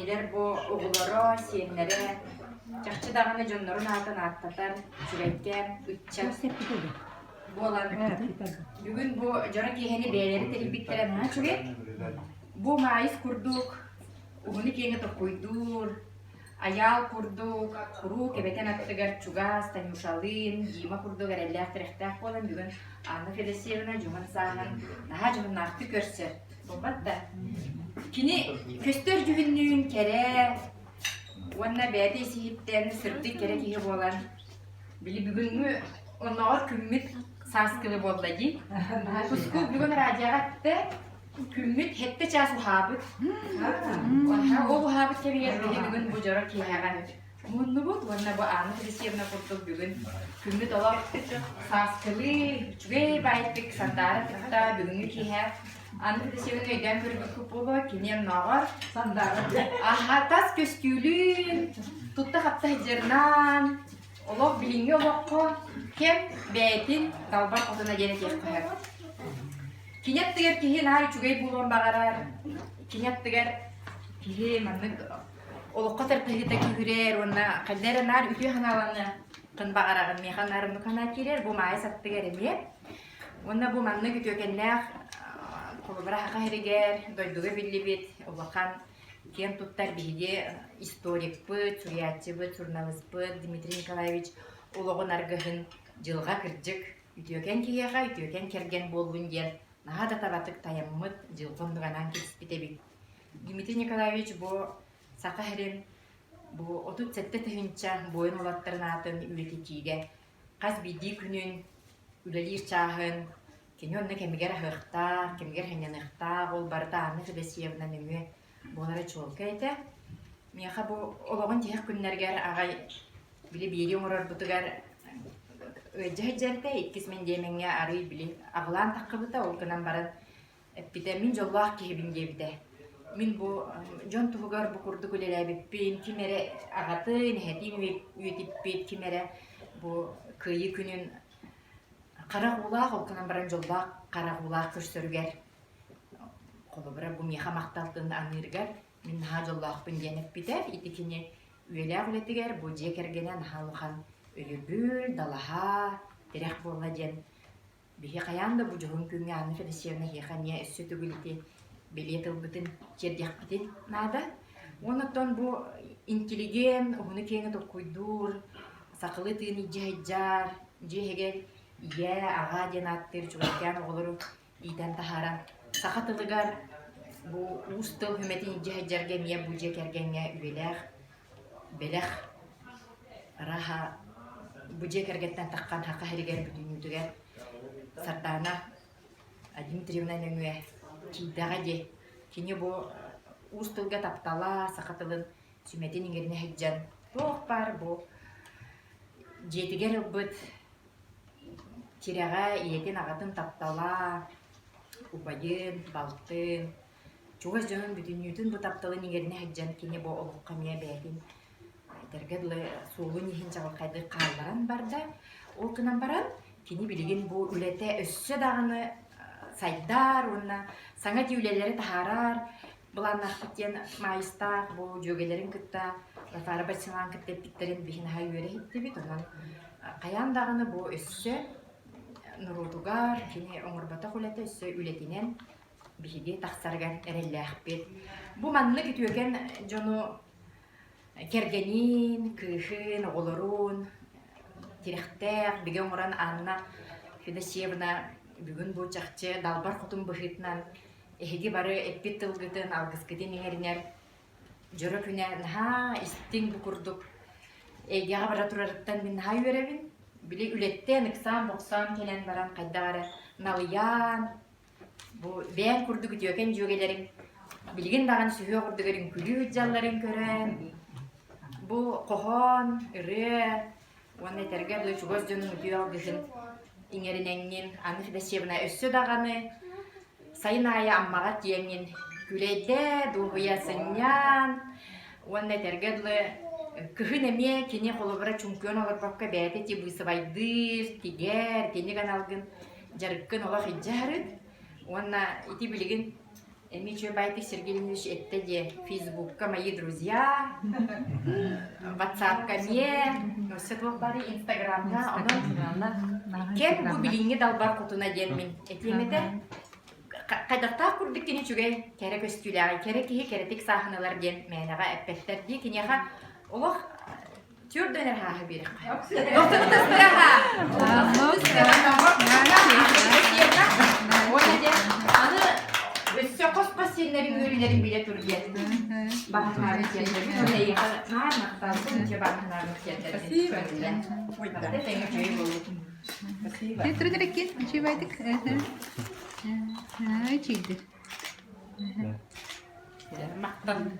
Кинилер бу угулары, сиеннері, жақчы дағаны жонларын атын аттатар, жүреккен, үтчен. Болан. Бүгін бу жора кейхені бәлері телебиттерен ана чүгет. Бу майыс күрдік, уғыны кейіңі тоқойдур, аял күрдік, құру кебетен аттығар чугас, танюшалын, жима күрдік әрелләқ тіректәқ болан. Бүгін Анна Федосеевна жұмын сағын, наға жұмын нақты көрсер. Болбатта. Кини көстөр жүгүннүн кере, онна бәді сихиттен сырды кере кеге болан. Били бүгүнгү оннағыр күммит саскылы боллади. Куску бүгүн радиогатты күммит хетте час ухабыт. Ол ухабыт кебегер били бүгүн бу жора кегаган. Мунну бу, онна бу Анна Федосеевна курдук бүгүн күммит олар саскылы, чугей байтык сандары тыкта бүгүнгү кеге. Анны Федосеевна өйден көрбік көп болу, кенен нағар сандары. Тас көстүлін, тұтты қапта жернан, олық біліңе олыққы, кем бәйтін далбар қотына дене кек қойыр. Кенет тігер кехен ары чүгей болуын бағарар, кенет тігер кехен олыққа тәрпігіті кегірер, онына қалдәрін ар үті қаналаны қын бағарағын меқан арымны қана керер, бұл мағай саттығар еме. Онына бұл манны күті өкеннәқ Қолыбыра хақа херегер, дойдуға білі бет, олақан кен туттар бігі историк бұд, суриятчы бұд, журналист бұд, Дмитрий Николаевич олығын арғығын жылға кірджік, үтіөкен кейеға, үтіөкен керген болуын дер, наға да табатық таяммыд жылғындығанан кеспіте бет. Дмитрий Николаевич бұл сақа херен, бұл 37 түхінча бойын олаттарын атын үйреті кейге, қаз биді күнін үлелер чағын, Кенённы кемигер хыхта, кемигер хеняныхта, ол барда Анна Федосеевна нөмі болары чолка еті. Меха бұл олығын тек күннергер ағай білі бейрі оңырар бұтығар өйджі жерді, ikkis мен демеңе арый білі ағылан таққы бұта, ол күнан барын әппіде мен жоллақ кейбін дебді. Мен бұл жон тұғығар бұл күрді көлер әбіппен, кемері ағатын, әтін өйтіппет, кемері бұл күйі күнін Қарағулақ, олқынан баран жолбақ қарағулақ көрсөргер. Қолыбыра бұл меха мақталтын аныргар, мен наға жолбақпын деніп бітер, етекіне өйлі ағылетігер, бұл жекергенен наға өйі бүл, далаға, дерек болға ден. Беге қаянды бұл жоғын күнге Анна Федосеевна хеға не үсі түгілді белетіл бұтын жердек бітін нада. Онықтан бұл интеллиген, оғыны кеңі тоқойдур, сақылы тыны жайджар, жегер, Ие, аға ден аттыр, жүгірген оғылыру иден тахара. Сақатылығар бұл ұстыл хүметін жайджарге мия бұл жекергенге үйелер, белек, раға бұл жекергеттен таққан хаққа хәрігер бүтін үтігер. Сардана Дмитриевна нөңе кейдаға де. Кені бұл ұстылға таптала, сақатылын сүметін еңеріне хәджан. Тоқ бар бұл жетігер ұбыт. Тиряға иетін ағатын таптала, ұбайын, балтын. Чуғыз жонын бүтін үтін бұ тапталын еңеріне хәджан кене бұ олыққа мия бәйін. Тәргідлі суғын ехін жағылқайды қаларан барда. Ол күнан баран, кене білген бұ үләті өссі дағыны сайдар, онына саңа деулелері тахарар. Бұлан ақыттен майыстақ, бұ жөгелерін күтті, рафары барсилан күтті біттерін бейін хай өре хетті бет. Онан қаян дағыны бұ өссі Нұрудугар, кені оңырбата құлеті өссі үлетінен бейде тақсарған әрелі ақпет. Бұ манны күтуеген жону кергенин, күйхін, оғылырун, теректер, біге оңыран Анна Федосеевна бүгін бұл жақчы далбар құтын бұхытынан әхеге бары әппет тылғытын, алғызгытын еңерінер жөрі күне наға істің бұ күрдік. Әйгеға бара тұрарыттан мен наға үйеревін. Білі үлеттен, ықсам, боқсам келен баран қайдағары налыян. Бұл бән күрді күтіөкен жөгелерін. Білген даған сүйе күрдігерін күлі үтжаларын көрін. Бұл қохон, үрі, оны тәрге бұл чуғыз жөнін үтіө алғышын еңерін әңнен Анна Федосеевна өссі дағаны сайын айы аммаға тиеңнен күлейді, дұғыя сыннян. Оны тәрге бұл Кыхын әме кене қолыбыра чүмкөн олар баққа бәйті те бұйсыбайдыр, тегер, кене ғаналғын жарыққын олақ иджарыд. Онна ити білігін Эмичу байты Сергеевич Эттеди, Фейсбукка мои друзья, Ватсапка мне, Светлопари, Инстаграмга, она кен бу билинге далбар кутуна денмин. Этимете кадакта курдик кини чугай керек өстүләгә, керек киһи керетик сахналар ден мәнәгә әппәттәр ди кинега олох түрдәнер ха бирек. Өссө коспас сенлерин өрүлөрүн биле турдиет. Бахнар кендер, менә яга мактан же бахнар кендер. Спасибо. Трудерки, чивайтик. Чидер. Мактан.